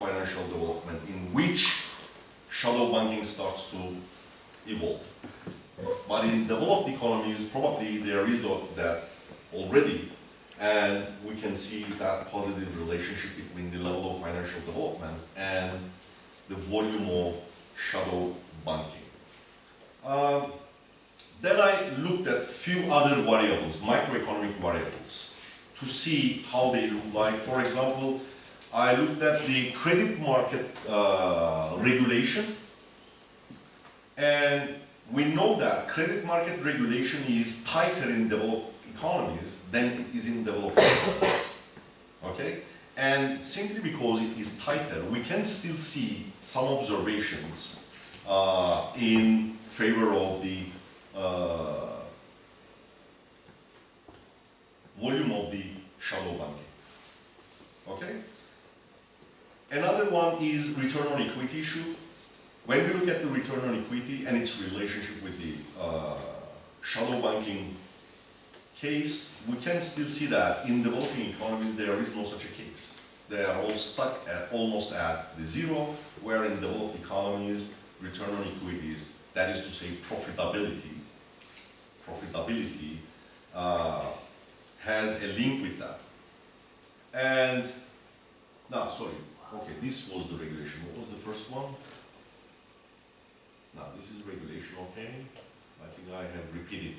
financial development in which shadow banking starts to evolve. But in developed economies, probably there is that already, and we can see that positive relationship between the level of financial development and the volume of shadow banking. Then I looked at few other variables, microeconomic variables, to see how they look like. For example, I looked at the credit market regulation, and we know that credit market regulation is tighter in developed economies than it is in developing economies. Okay? And simply because it is tighter, we can still see some observations in favor of the volume of the shadow banking. Okay? Another one is return on equity issue. When we look at the return on equity and its relationship with the shadow banking case, we can still see that in developing economies there is no such a case. They are all stuck at almost at the zero, where in developed economies, return on equities, that is to say profitability has a link with that. And, no, sorry, okay, this was the regulation. What was the first one? No, this is regulation, okay. I think I have repeated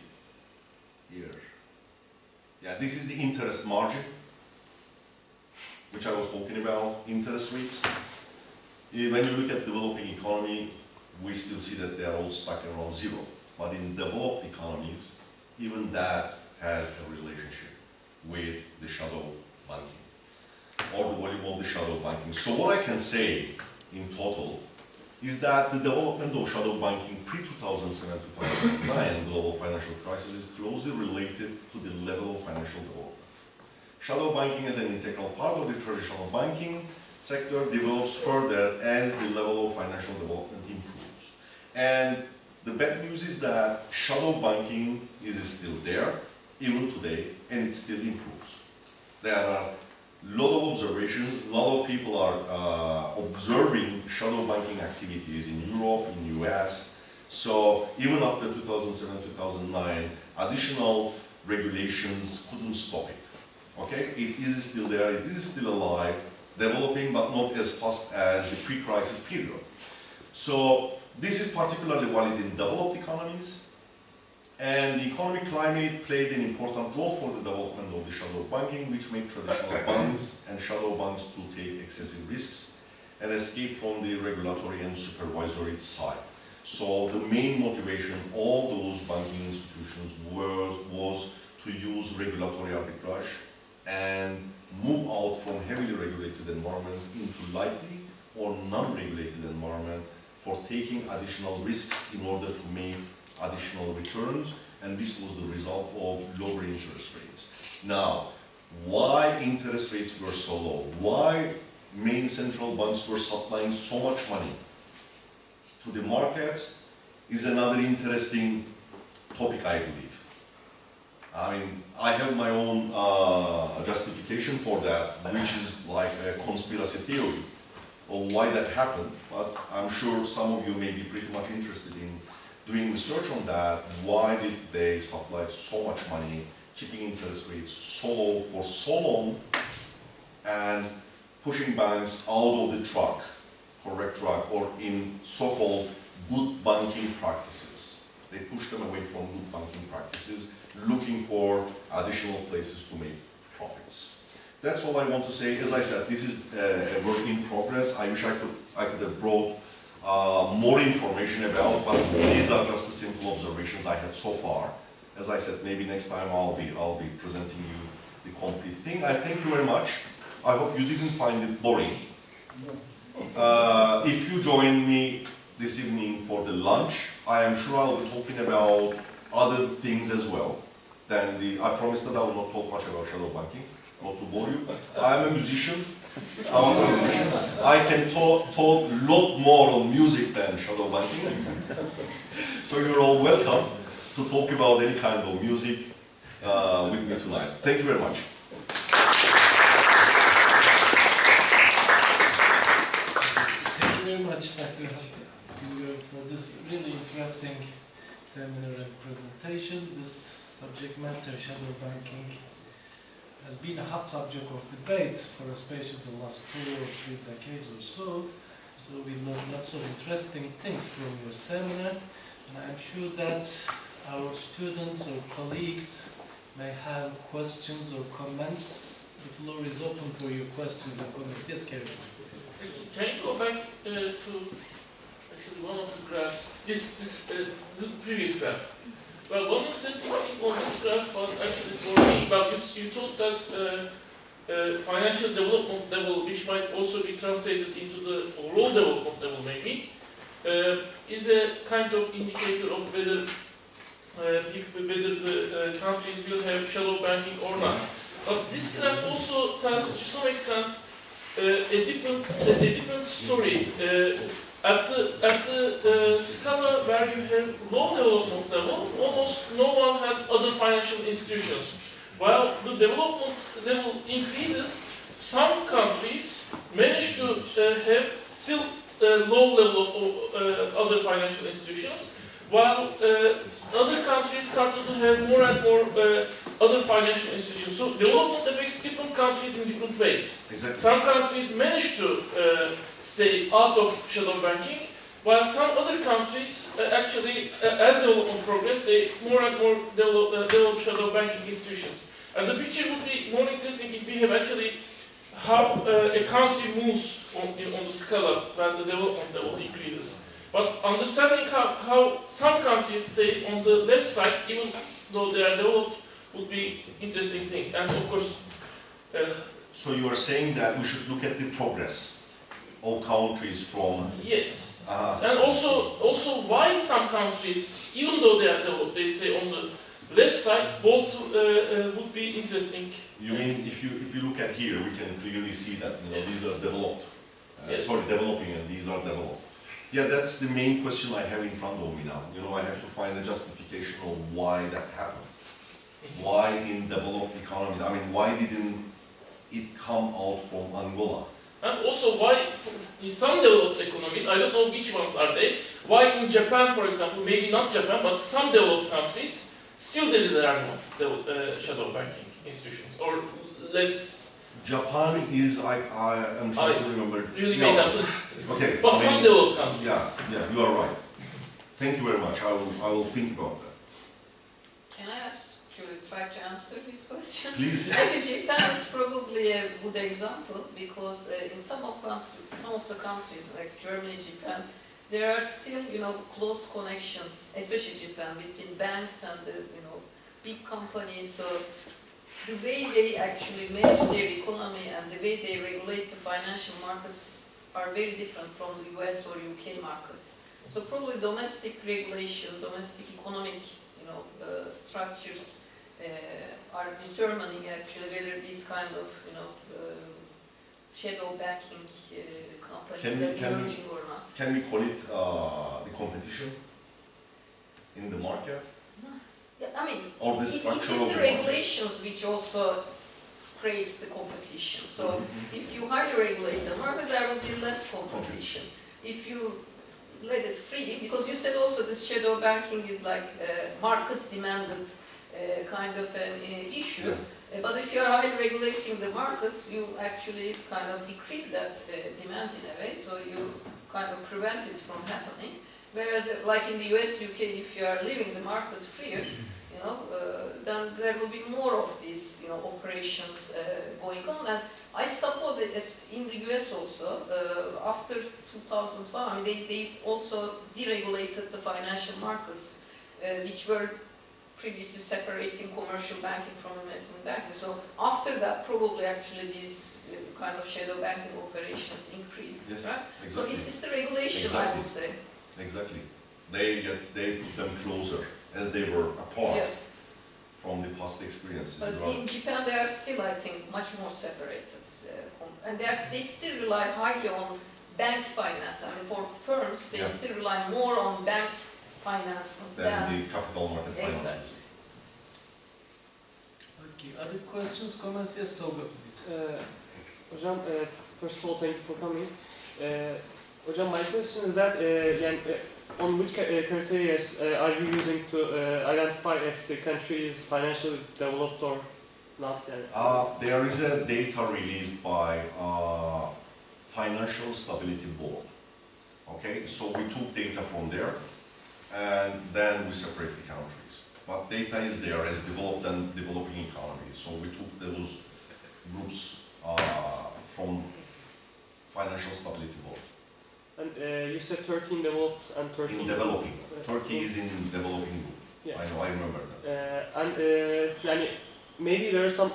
here. Yeah, this is the interest margin, which I was talking about, interest rates. When you look at developing economy, we still see that they are all stuck around zero. But in developed economies, even that has a relationship with the shadow banking, or the volume of the shadow banking. So what I can say in total is that the development of shadow banking pre-2007-2009 global financial crisis is closely related to the level of financial development. Shadow banking as an integral part of the traditional banking sector develops further as the level of financial development improves. And the bad news is that shadow banking is still there, even today, and it still improves. There are a lot of observations, a lot of people are observing shadow banking activities in Europe, in US. So even after 2007-2009, additional regulations couldn't stop it. Okay, it is still there, it is still alive, developing, but not as fast as the pre-crisis period. So this is particularly valid in developed economies, and the economic climate played an important role for the development of the shadow banking, which made traditional banks and shadow banks to take excessive risks and escape from the regulatory and supervisory side. So the main motivation of those banking institutions was to use regulatory arbitrage and move out from heavily regulated environment into lightly or non-regulated environment for taking additional risks in order to make additional returns, and this was the result of lower interest rates. Now, why interest rates were so low? Why main central banks were supplying so much money to the markets is another interesting topic, I believe. I mean, I have my own justification for that, which is like a conspiracy theory of why that happened, but I'm sure some of you may be pretty much interested in doing research on that. Why did they supply so much money, keeping interest rates so low for so long, and pushing banks out of the correct track, or in so-called good banking practices. They pushed them away from good banking practices, looking for additional places to make profits. That's all I want to say. As I said, this is a work in progress. I wish I could have brought more information about, but these are just the simple observations I had so far. As I said, maybe next time I'll be presenting you the complete thing. I thank you very much. I hope you didn't find it boring. If you join me this evening for the lunch, I am sure I'll be talking about other things as well. I promise that I will not talk much about shadow banking, not to bore you. I'm a musician. I can talk a lot more on music than shadow banking. So you're all welcome to talk about any kind of music with me tonight. Thank you very much. very much, Dr. for this really interesting seminar and presentation. This subject matter, shadow banking, has been a hot subject of debate for especially the last 2 or 3 decades or so. So we learned lots of interesting things from your seminar, and I'm sure that our students or colleagues may have questions or comments. The floor is open for your questions and comments. Yes, Kerry. Can you go back to actually one of the graphs, the previous graph? Well, one interesting thing on this graph was actually for me, well, you thought that financial development level, which might also be translated into the overall development level maybe, is a kind of indicator of whether the countries will have shadow banking or not. But this graph also tells to some extent a different story. At the scala where you have low development level, almost no one has other financial institutions. While the development level increases, some countries manage to have still low level of other financial institutions, while other countries started to have more and more other financial institutions. So development affects different countries in different ways. Exactly. Some countries manage to stay out of shadow banking, while some other countries actually, as development progress, they more and more develop shadow banking institutions. And the picture would be more interesting if we have actually how a country moves on the scala when the development level increases. But understanding how some countries stay on the left side, even though they are developed, would be interesting thing. And of course, So you are saying that we should look at the progress of countries from... yes. And also why some countries, even though they are developed, they stay on the left side. Both would be interesting. You mean if you look at here, we can clearly see that Yes. these are developed, Yes. sorry, developing, and these are developed. Yeah, that's the main question I have in front of me now. I have to find a justification of why that happened. Why in developed economies? I mean, why didn't it come out from Angola? And also why in some developed economies, I don't know which ones are they, why in Japan, for example, maybe not Japan, but some developed countries, still there are no shadow banking institutions, or less. Japan is, I'm trying to remember. Really made up. Okay. But some developed countries. Yeah, you are right. Thank you very much. I will think about that. Can I actually try to answer this question? Please. Actually, Japan is probably a good example because in some of the countries like Germany, Japan, there are still close connections, especially Japan, between banks and big companies. So the way they actually manage their economy and the way they regulate the financial markets are very different from the US or UK markets. So probably domestic regulation, domestic economic structures are determining actually whether these kind of shadow banking companies are emerging or not. Can we call it the competition in the market? Yeah, I mean, Or the it structure is of the the regulations which also create the competition. So if you highly regulate the market, there will be less competition. If you let it free, because you said also this shadow banking is like market demanded kind of an issue. Yeah. But if you are highly regulating the market, you actually kind of decrease that demand in a way, so you kind of prevent it from happening. Whereas like in the US, UK, if you are leaving the market freer, then there will be more of these operations going on. And I suppose in the US also, after 2005, I mean, they also deregulated the financial markets, which were previously separating commercial banking from investment banking. So after that, probably actually these kind of shadow banking operations increased, Yes, right? exactly. So it's the regulation, I would say. Exactly. They put them closer as they were apart from the past experiences. But in Japan, they are still, I think, much more separated. And they still rely highly on bank finance. I mean, for firms, they still rely more on bank finance than the capital market finances. Exactly. Okay, other questions, comments? Yes, Tolga, please. Hocam, first of all, thank you for coming. Hocam, Hocam, my question is that on which criteria are you using to identify if the country is financially developed or not? There is a data released by Financial Stability Board. Okay, so we took data from there, and then we separate the countries. But data is there as developed and developing economies. So we took those groups from Financial Stability Board. And you said 13 developed and 13 In developing. Turkey is in developing group. Yeah. I know, I remember that. And maybe there are some